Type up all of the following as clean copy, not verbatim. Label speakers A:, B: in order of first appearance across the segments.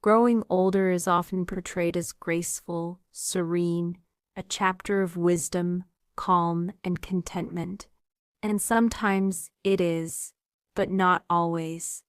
A: Growing older is often portrayed as graceful, serene, a chapter of wisdom, calm, and contentment. And sometimes it is, but not always.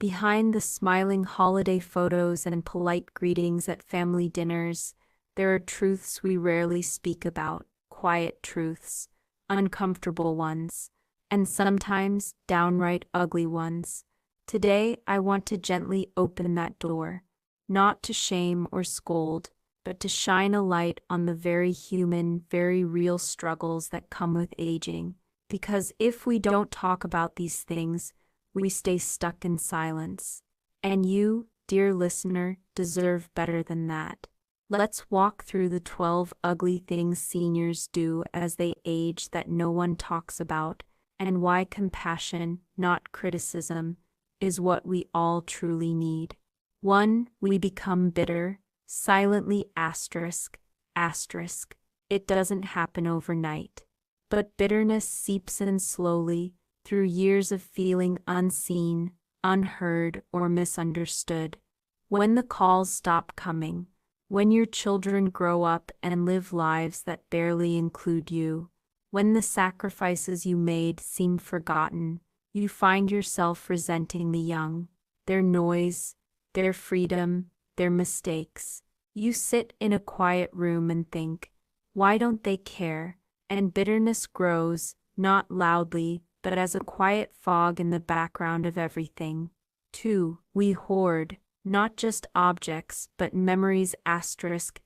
A: Behind the smiling holiday photos and polite greetings at family dinners, there are truths we rarely speak about, quiet truths, uncomfortable ones, and sometimes downright ugly ones. Today, I want to gently open that door, not to shame or scold, but to shine a light on the very human, very real struggles that come with aging. Because if we don't talk about these things, we stay stuck in silence. And you, dear listener, deserve better than that. Let's walk through the 12 ugly things seniors do as they age that no one talks about, and why compassion, not criticism, is what we all truly need. 1. We become bitter, silently asterisk. It doesn't happen overnight. But bitterness seeps in slowly, through years of feeling unseen, unheard, or misunderstood. When the calls stop coming, when your children grow up and live lives that barely include you, when the sacrifices you made seem forgotten, you find yourself resenting the young, their noise, their freedom, their mistakes. You sit in a quiet room and think, why don't they care? And bitterness grows, not loudly, but as a quiet fog in the background of everything. 2. We hoard, not just objects, but memories asterisk.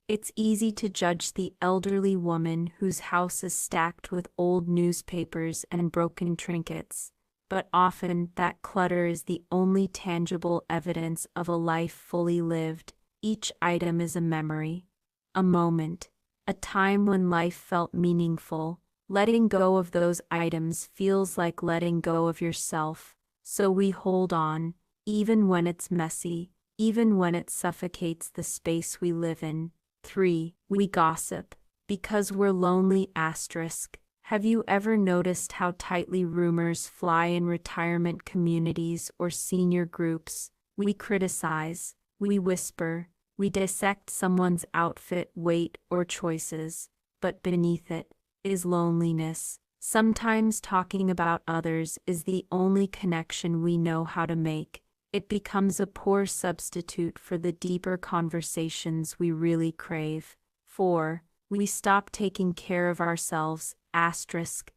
A: It's easy to judge the elderly woman whose house is stacked with old newspapers and broken trinkets, but often that clutter is the only tangible evidence of a life fully lived. Each item is a memory, a moment, a time when life felt meaningful. Letting go of those items feels like letting go of yourself, so we hold on, even when it's messy, even when it suffocates the space we live in. 3. We gossip, because we're lonely asterisk. Have you ever noticed how tightly rumors fly in retirement communities or senior groups? We criticize, we whisper, we dissect someone's outfit, weight, or choices, but beneath it is loneliness. Sometimes talking about others is the only connection we know how to make. It becomes a poor substitute for the deeper conversations we really crave. 4. We stop taking care of ourselves asterisk.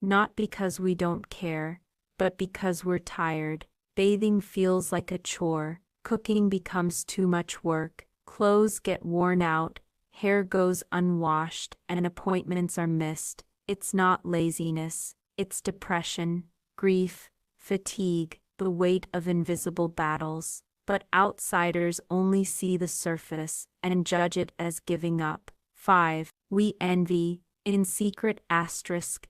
A: Not because we don't care, but because we're tired. Bathing feels like a chore. Cooking becomes too much work. Clothes get worn out. Hair goes unwashed, and appointments are missed. It's not laziness, it's depression, grief, fatigue, the weight of invisible battles. But outsiders only see the surface and judge it as giving up. 5. We envy, in secret asterisk.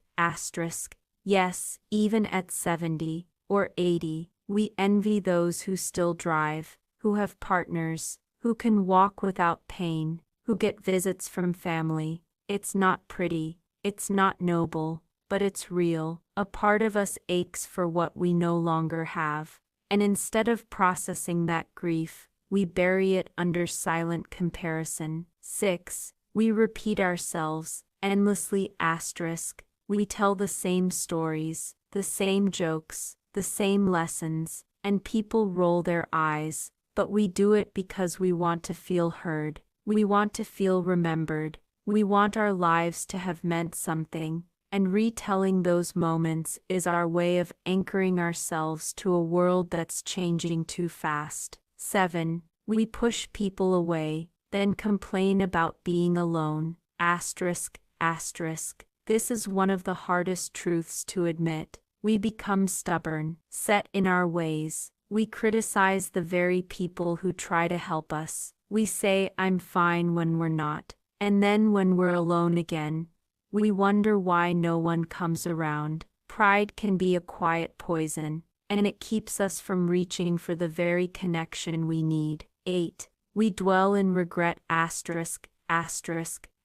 A: Yes, even at 70 or 80, we envy those who still drive, who have partners, who can walk without pain, who get visits from family. It's not pretty, it's not noble, but it's real. A part of us aches for what we no longer have, and instead of processing that grief, we bury it under silent comparison. 6. We repeat ourselves, endlessly asterisk. We tell the same stories, the same jokes, the same lessons, and people roll their eyes, but we do it because we want to feel heard. We want to feel remembered. We want our lives to have meant something, and retelling those moments is our way of anchoring ourselves to a world that's changing too fast. 7. We push people away, then complain about being alone. Asterisk. This is one of the hardest truths to admit. We become stubborn, set in our ways. We criticize the very people who try to help us. We say, I'm fine when we're not. And then when we're alone again, we wonder why no one comes around. Pride can be a quiet poison, and it keeps us from reaching for the very connection we need. 8. We dwell in regret asterisk.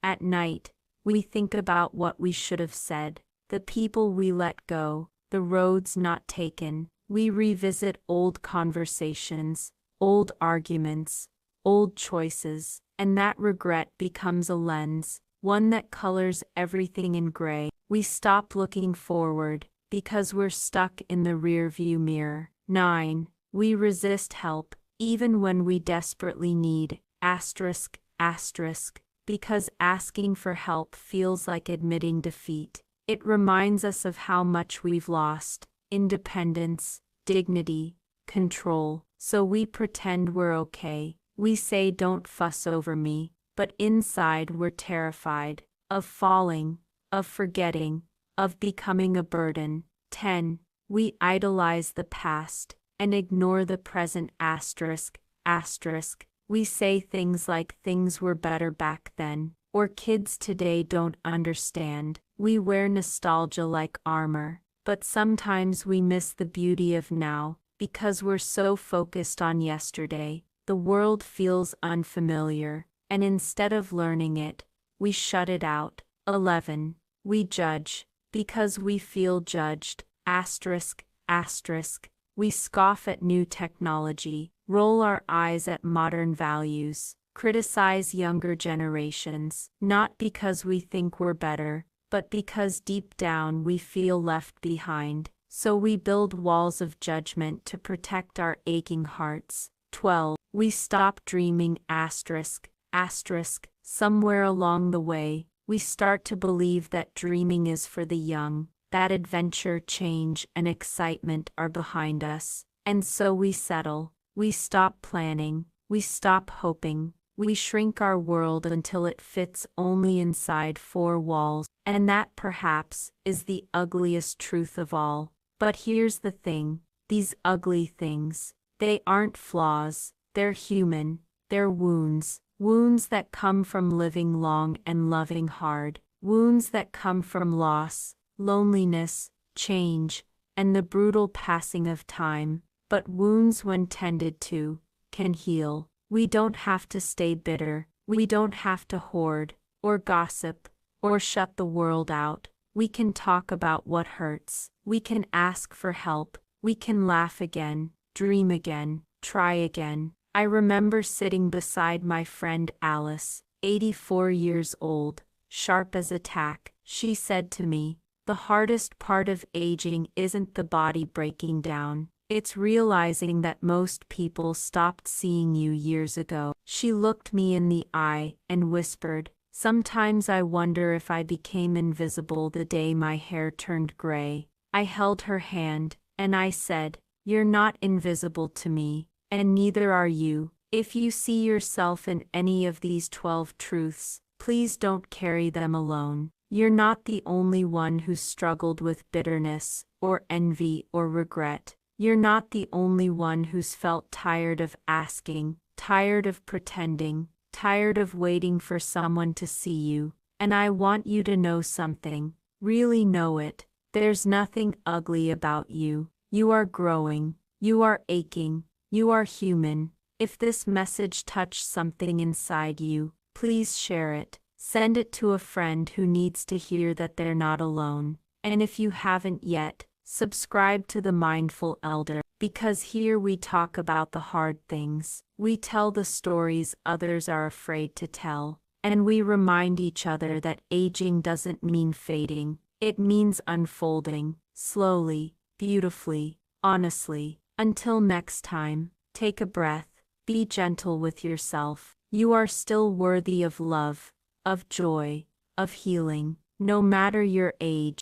A: At night, we think about what we should have said, the people we let go, the roads not taken. We revisit old conversations, old arguments, old choices, and that regret becomes a lens, one that colors everything in gray. We stop looking forward because we're stuck in the rearview mirror. 9. We resist help, even when we desperately need, asterisk, asterisk, because asking for help feels like admitting defeat. It reminds us of how much we've lost: independence, dignity, control. So we pretend we're okay. We say, "Don't fuss over me," but inside we're terrified of falling, of forgetting, of becoming a burden. 10. We idolize the past and ignore the present, asterisk, asterisk. We say things like "things were better back then," or "kids today don't understand." We wear nostalgia like armor, but sometimes we miss the beauty of now because we're so focused on yesterday. The world feels unfamiliar, and instead of learning it, we shut it out. 11. We judge because we feel judged, asterisk, asterisk. We scoff at new technology, roll our eyes at modern values, criticize younger generations, not because we think we're better, but because deep down we feel left behind. So we build walls of judgment to protect our aching hearts. 12. We stop dreaming, asterisk, asterisk. Somewhere along the way, we start to believe that dreaming is for the young, that adventure, change, and excitement are behind us. And so we settle. We stop planning. We stop hoping. We shrink our world until it fits only inside four walls. And that, perhaps, is the ugliest truth of all. But here's the thing: these ugly things, they aren't flaws, they're human, they're wounds. Wounds that come from living long and loving hard. Wounds that come from loss, loneliness, change, and the brutal passing of time. But wounds, when tended to, can heal. We don't have to stay bitter. We don't have to hoard, or gossip, or shut the world out. We can talk about what hurts. We can ask for help. We can laugh again, dream again, try again. I remember sitting beside my friend Alice, 84 years old, sharp as a tack. She said to me, "The hardest part of aging isn't the body breaking down. It's realizing that most people stopped seeing you years ago." She looked me in the eye and whispered, "Sometimes I wonder if I became invisible the day my hair turned gray." I held her hand, and I said, "You're not invisible to me, and neither are you. If you see yourself in any of these 12 truths, please don't carry them alone. You're not the only one who's struggled with bitterness, or envy, or regret. You're not the only one who's felt tired of asking, tired of pretending, tired of waiting for someone to see you. And I want you to know something, really know it. There's nothing ugly about you. You are growing. You are aching. You are human. If this message touched something inside you, please share it. Send it to a friend who needs to hear that they're not alone. And if you haven't yet, subscribe to The Mindful Elder, because here we talk about the hard things. We tell the stories others are afraid to tell. And we remind each other that aging doesn't mean fading. It means unfolding, slowly, beautifully, honestly. Until next time, take a breath, be gentle with yourself. You are still worthy of love, of joy, of healing, no matter your age.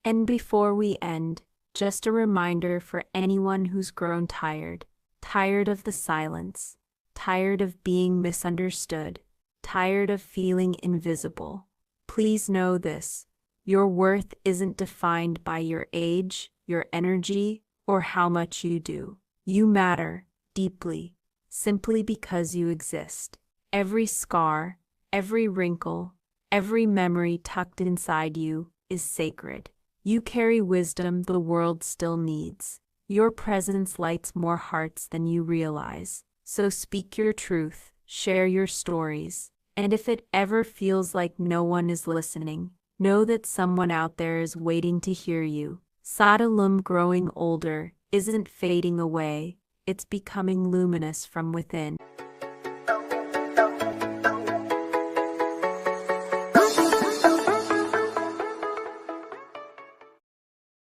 A: And before we end, just a reminder for anyone who's grown tired, tired of the silence, tired of being misunderstood, tired of feeling invisible. Please know this: your worth isn't defined by your age, your energy, or how much you do. You matter, deeply, simply because you exist. Every scar, every wrinkle, every memory tucked inside you is sacred. You carry wisdom the world still needs. Your presence lights more hearts than you realize. So speak your truth, share your stories, and if it ever feels like no one is listening, know that someone out there is waiting to hear you. Sadalum. Growing older isn't fading away, it's becoming luminous from within.